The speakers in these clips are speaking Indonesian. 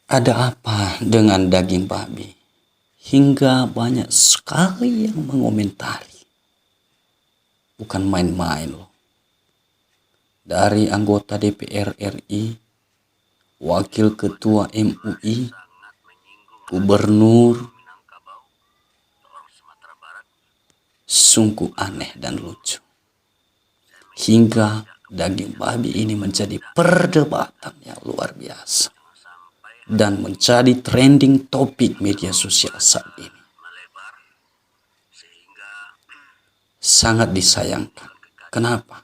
Ada apa dengan daging babi? Hingga banyak sekali yang mengomentari. Bukan main-main loh. Dari anggota DPR RI, Wakil Ketua MUI, Gubernur, sungguh aneh dan lucu. Hingga daging babi ini menjadi perdebatan yang luar biasa. Dan menjadi trending topik media sosial saat ini. Sangat disayangkan. Kenapa?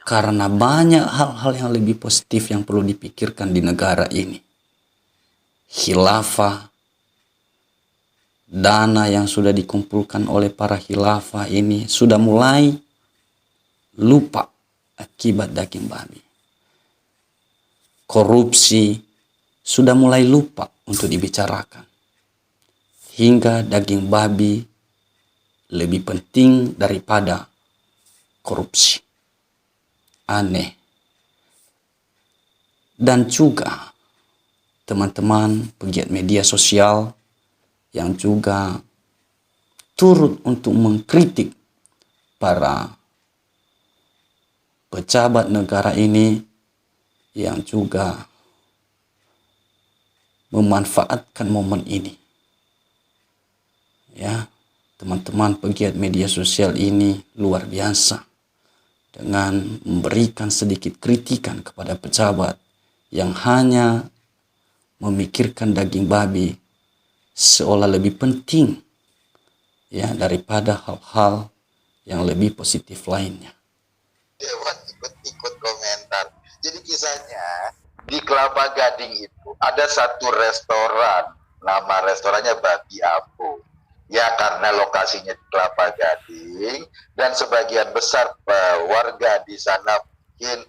Karena banyak hal-hal yang lebih positif yang perlu dipikirkan di negara ini. Khilafah, dana yang sudah dikumpulkan oleh para khilafah ini sudah mulai lupa akibat daging babi. Korupsi sudah mulai lupa untuk dibicarakan. Hingga daging babi lebih penting daripada korupsi. Aneh. Dan juga teman-teman pegiat media sosial yang juga turut untuk mengkritik para pejabat negara ini yang juga memanfaatkan momen ini. Ya, teman-teman pegiat media sosial ini luar biasa dengan memberikan sedikit kritikan kepada pejabat yang hanya memikirkan daging babi seolah lebih penting ya daripada hal-hal yang lebih positif lainnya. Dewan ikut komentar. Jadi kisahnya di Kelapa Gading itu ada satu restoran, nama restorannya Babi Abu. Ya karena lokasinya di Kelapa Gading dan sebagian besar warga di sana mungkin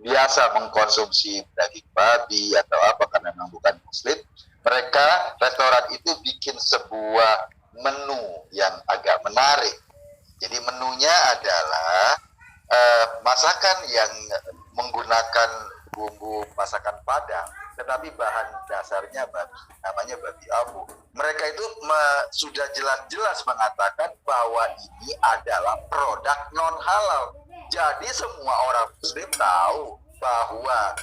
biasa mengkonsumsi daging babi atau apa karena memang bukan muslim. Mereka restoran itu bikin sebuah menu yang agak menarik. Jadi menunya adalah masakan yang menggunakan bumbu masakan Padang, tetapi bahan dasarnya babi, namanya babi abu. Mereka itu sudah jelas-jelas mengatakan bahwa ini adalah produk non halal. Jadi semua orang muslim tahu bahwa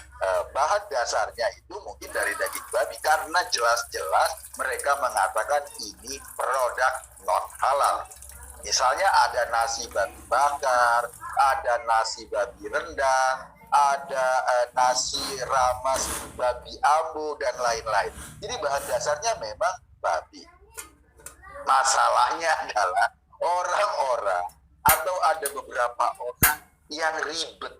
bahan dasarnya itu mungkin dari daging babi karena jelas-jelas mereka mengatakan ini produk non halal. Misalnya ada nasi babi bakar, ada nasi babi rendang, ada nasi ramas babi ambu dan lain-lain. Jadi bahan dasarnya memang babi. Masalahnya adalah orang-orang atau ada beberapa orang yang ribet,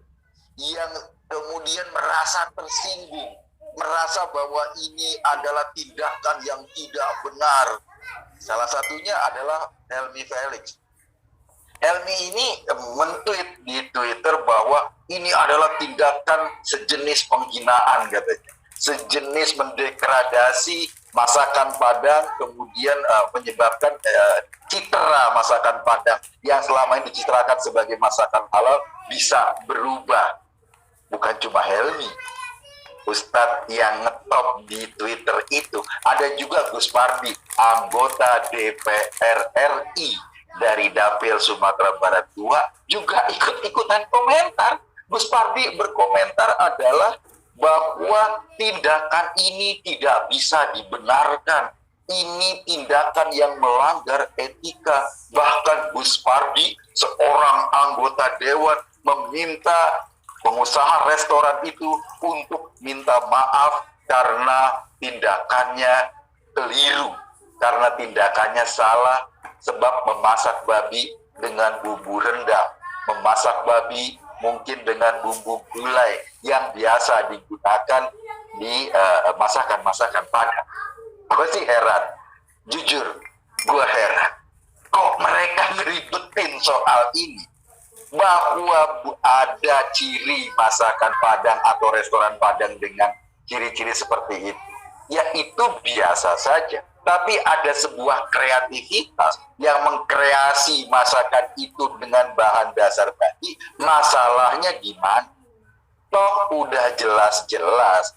yang kemudian merasa tersinggung, merasa bahwa ini adalah tindakan yang tidak benar. Salah satunya adalah Helmi Felix. Helmi ini men-tweet di Twitter bahwa ini adalah tindakan sejenis penghinaan katanya. Sejenis mendegradasi masakan Padang, kemudian menyebabkan citra masakan Padang yang selama ini dicitrakan sebagai masakan halal bisa berubah. Bukan cuma Helmi, Ustadz yang ngetop di Twitter itu, ada juga Gus Pardi, anggota DPR RI dari Dapil Sumatera Barat 2, juga ikut-ikutan komentar. Gus Pardi berkomentar adalah bahwa tindakan ini tidak bisa dibenarkan. Ini tindakan yang melanggar etika. Bahkan Gus Pardi, seorang anggota dewan, meminta pengusaha restoran itu untuk minta maaf karena tindakannya keliru, karena tindakannya salah, sebab memasak babi dengan bumbu rendang, memasak babi mungkin dengan bumbu gulai yang biasa digunakan di masakan-masakan Padang. Gue sih heran, jujur gue heran, kok mereka ngeribetin soal ini, bahwa ada ciri masakan Padang atau restoran Padang dengan ciri-ciri seperti itu. Ya itu biasa saja. Tapi ada sebuah kreativitas yang mengkreasi masakan itu dengan bahan dasar babi. Masalahnya gimana? Toh udah jelas-jelas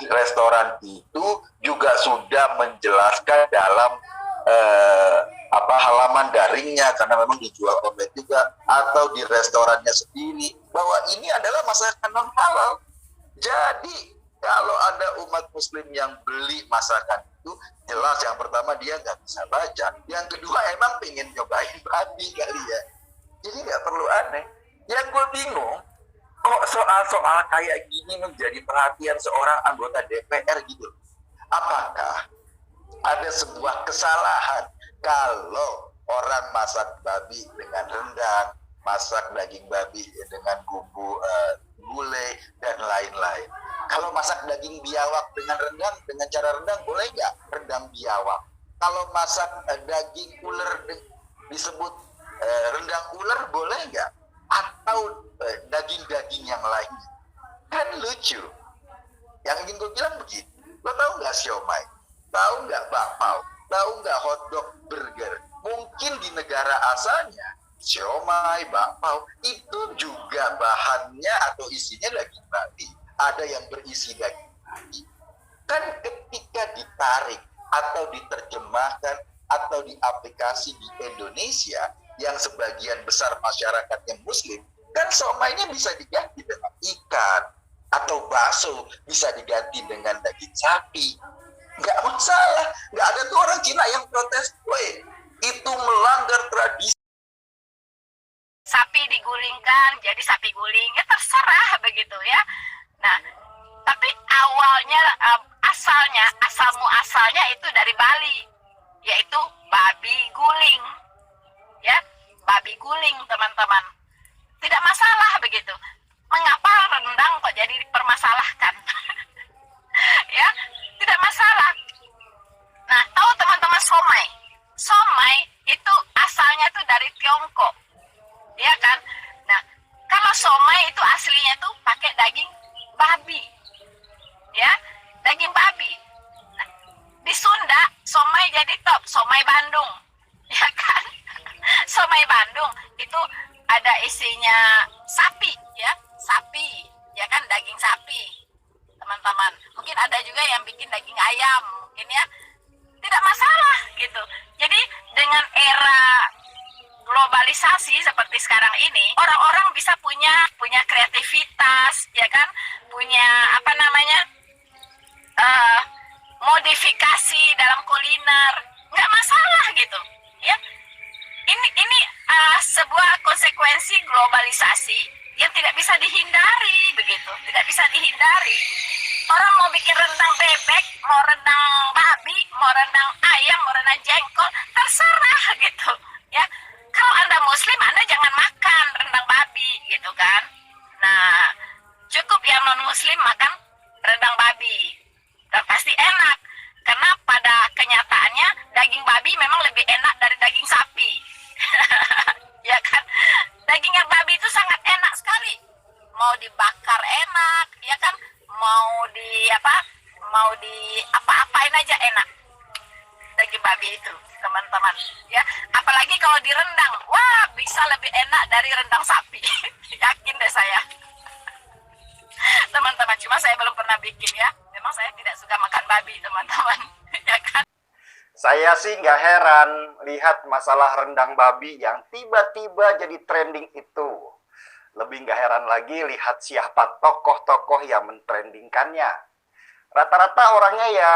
restoran itu juga sudah menjelaskan dalam eh, halaman daringnya, karena memang dijual online juga atau di restorannya sendiri, bahwa ini adalah masakan non halal. Jadi kalau ada umat muslim yang beli masakan itu, jelas yang pertama dia nggak bisa baca, yang kedua emang pengen nyobain babi kali ya. Jadi nggak perlu aneh. Yang gue bingung, kok soal-soal kayak gini menjadi perhatian seorang anggota DPR gitu. Apakah ada sebuah kesalahan kalau orang masak babi dengan rendang, masak daging babi dengan bumbu gulai dan lain-lain? Kalau masak daging biawak dengan rendang, dengan cara rendang, boleh nggak rendang biawak? Kalau masak daging ular disebut rendang ular, boleh nggak? Atau daging-daging yang lainnya? Kan lucu. Yang ingin gue bilang begitu. Lo tahu nggak siomay? Tahu nggak bakpao? Tahu nggak hotdog burger? Mungkin di negara asalnya siomay, bakpao itu juga bahannya atau isinya daging babi. Ada yang berisi daging babi. Kan ketika ditarik atau diterjemahkan atau diaplikasi di Indonesia yang sebagian besar masyarakatnya muslim, kan somaynya bisa diganti dengan ikan, atau bakso bisa diganti dengan daging sapi. Nggak masalah. Nggak ada tuh orang Cina yang protes, woi, itu melanggar tradisi. Sapi digulingkan jadi sapi guling, ya terserah begitu ya. Nah, tapi awalnya asalnya itu dari Bali, yaitu babi guling, ya, babi guling teman-teman. Tidak masalah begitu. Mengapa rendang kok jadi dipermasalahkan? Ya, tidak masalah. Nah, tahu teman-teman somai? Somai itu asalnya itu dari Tiongkok, ya kan? Nah, kalau somai itu aslinya tuh pakai daging babi, ya, daging babi. Nah, di Sunda somai jadi top, somai Bandung, ya kan? Somai Bandung itu ada isinya sapi, ya, sapi, ya kan, daging sapi, teman-teman. Mungkin ada juga yang bikin daging ayam, mungkin ya, tidak masalah gitu. Jadi dengan era globalisasi seperti sekarang ini, orang-orang bisa punya kreativitas, ya kan, punya apa namanya, modifikasi dalam kuliner, nggak masalah gitu, ya. Ini sebuah konsekuensi globalisasi yang tidak bisa dihindari begitu, tidak bisa dihindari. Orang mau bikin rendang bebek, mau rendang babi, mau rendang ayam, mau rendang jengkol, terserah gitu, ya. Kalau Anda muslim, Anda jangan makan rendang babi gitu kan. Nah, cukup yang non muslim makan rendang babi, dan pasti enak, karena pada kenyataannya daging babi memang lebih enak dari daging sapi. Ya kan, daging yang babi itu sangat enak sekali, mau dibakar enak, ya kan, mau di apa-apain aja enak daging babi itu, teman-teman, ya. Apalagi kalau direndang, wah, bisa lebih enak dari rendang sapi. Yakin deh saya. Teman-teman, cuma saya belum pernah bikin, ya. Memang saya tidak suka makan babi, teman-teman. Ya kan. Saya sih nggak heran lihat masalah rendang babi yang tiba-tiba jadi trending itu. Lebih nggak heran lagi lihat siapa tokoh-tokoh yang mentrendingkannya. Rata-rata orangnya ya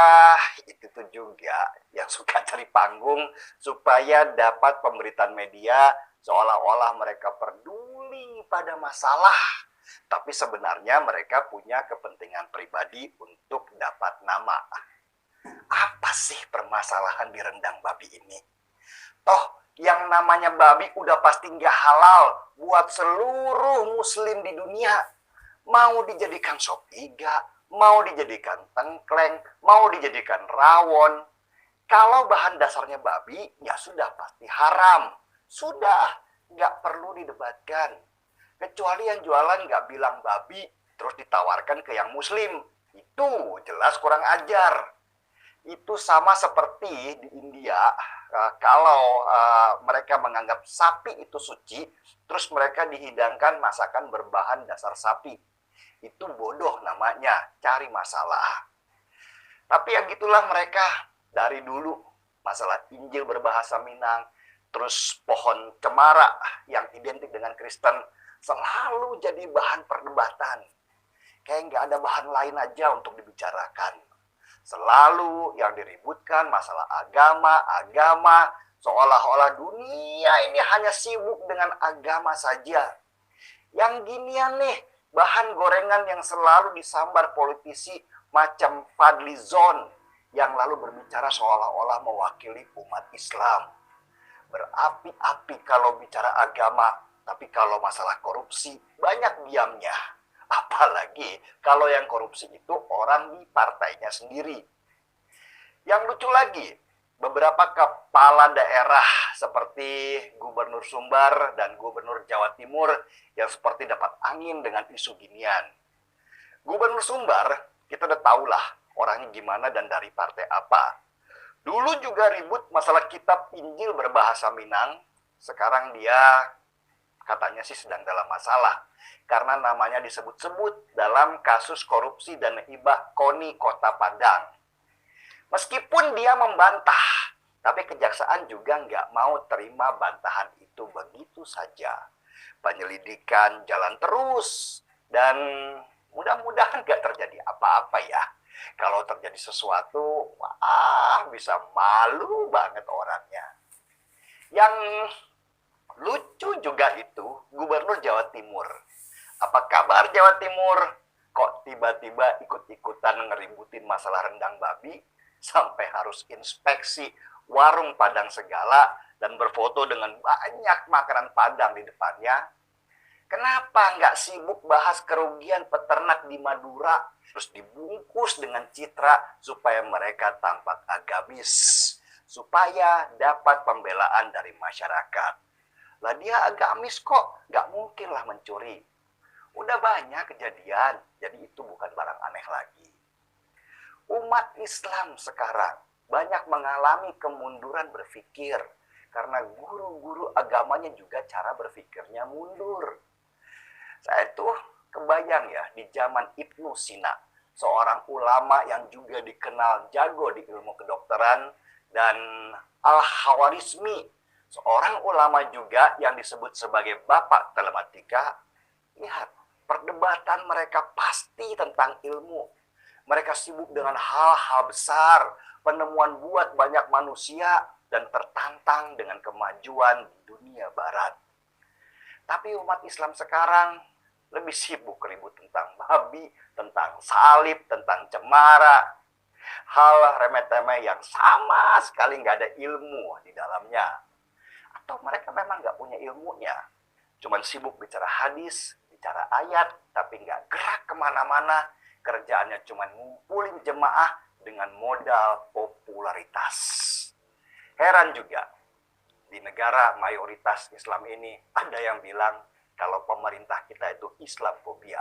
itu tuh juga yang suka cari panggung supaya dapat pemberitaan media seolah-olah mereka peduli pada masalah. Tapi sebenarnya mereka punya kepentingan pribadi untuk dapat nama. Apa sih permasalahan di rendang babi ini? Toh yang namanya babi udah pasti nggak halal buat seluruh muslim di dunia. Mau dijadikan sop iga, mau dijadikan tengkleng, mau dijadikan rawon. Kalau bahan dasarnya babi, ya sudah pasti haram. Sudah, nggak perlu didebatkan. Kecuali yang jualan nggak bilang babi, terus ditawarkan ke yang muslim. Itu jelas kurang ajar. Itu sama seperti di India, kalau mereka menganggap sapi itu suci, terus mereka dihidangkan masakan berbahan dasar sapi. Itu bodoh namanya, cari masalah. Tapi ya gitulah mereka dari dulu. Masalah Injil berbahasa Minang, terus pohon cemara yang identik dengan Kristen selalu jadi bahan perdebatan. Kayak nggak ada bahan lain aja untuk dibicarakan. Selalu yang diributkan masalah agama, seolah-olah dunia ini hanya sibuk dengan agama saja. Yang ginian nih, bahan gorengan yang selalu disambar politisi macam Fadli Zon yang lalu berbicara seolah-olah mewakili umat Islam. Berapi-api kalau bicara agama, tapi kalau masalah korupsi banyak diamnya. Apalagi kalau yang korupsi itu orang di partainya sendiri. Yang lucu lagi, beberapa kepala daerah seperti Gubernur Sumbar dan Gubernur Jawa Timur yang seperti dapat angin dengan isu ginian. Gubernur Sumbar, kita udah tahulah orangnya gimana dan dari partai apa. Dulu juga ribut masalah kitab Injil berbahasa Minang. Sekarang dia katanya sih sedang dalam masalah. Karena namanya disebut-sebut dalam kasus korupsi dana hibah KONI Kota Padang. Meskipun dia membantah, tapi kejaksaan juga nggak mau terima bantahan itu begitu saja. Penyelidikan jalan terus, dan mudah-mudahan nggak terjadi apa-apa ya. Kalau terjadi sesuatu, wah bisa malu banget orangnya. Yang lucu juga itu Gubernur Jawa Timur. Apa kabar Jawa Timur? Kok tiba-tiba ikut-ikutan ngeributin masalah rendang babi sampai harus inspeksi warung Padang segala dan berfoto dengan banyak makanan Padang di depannya? Kenapa nggak sibuk bahas kerugian peternak di Madura, terus dibungkus dengan citra supaya mereka tampak agamis, supaya dapat pembelaan dari masyarakat? Lah dia agamis kok, nggak mungkin lah mencuri. Udah banyak kejadian, jadi itu bukan barang aneh lagi. Umat Islam sekarang banyak mengalami kemunduran berpikir, karena guru-guru agamanya juga cara berpikirnya mundur. Saya tuh kebayang ya di zaman Ibnu Sina, seorang ulama yang juga dikenal jago di ilmu kedokteran, dan Al-Khawarizmi, seorang ulama juga yang disebut sebagai bapak telematika. Lihat, perdebatan mereka pasti tentang ilmu. Mereka sibuk dengan hal-hal besar, penemuan buat banyak manusia, dan tertantang dengan kemajuan di dunia barat. Tapi umat Islam sekarang lebih sibuk ribut tentang babi, tentang salib, tentang cemara. Hal remeh-temeh yang sama sekali nggak ada ilmu di dalamnya. Atau mereka memang nggak punya ilmunya. Cuman sibuk bicara hadis, bicara ayat, tapi nggak gerak kemana-mana. Kerjaannya cuma ngumpulin jemaah dengan modal popularitas. Heran juga, di negara mayoritas Islam ini ada yang bilang kalau pemerintah kita itu Islamfobia.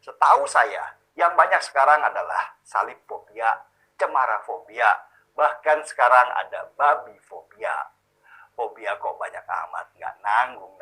Setahu saya, yang banyak sekarang adalah salibfobia, cemarafobia, bahkan sekarang ada babifobia. Fobia kok banyak amat, nggak nanggung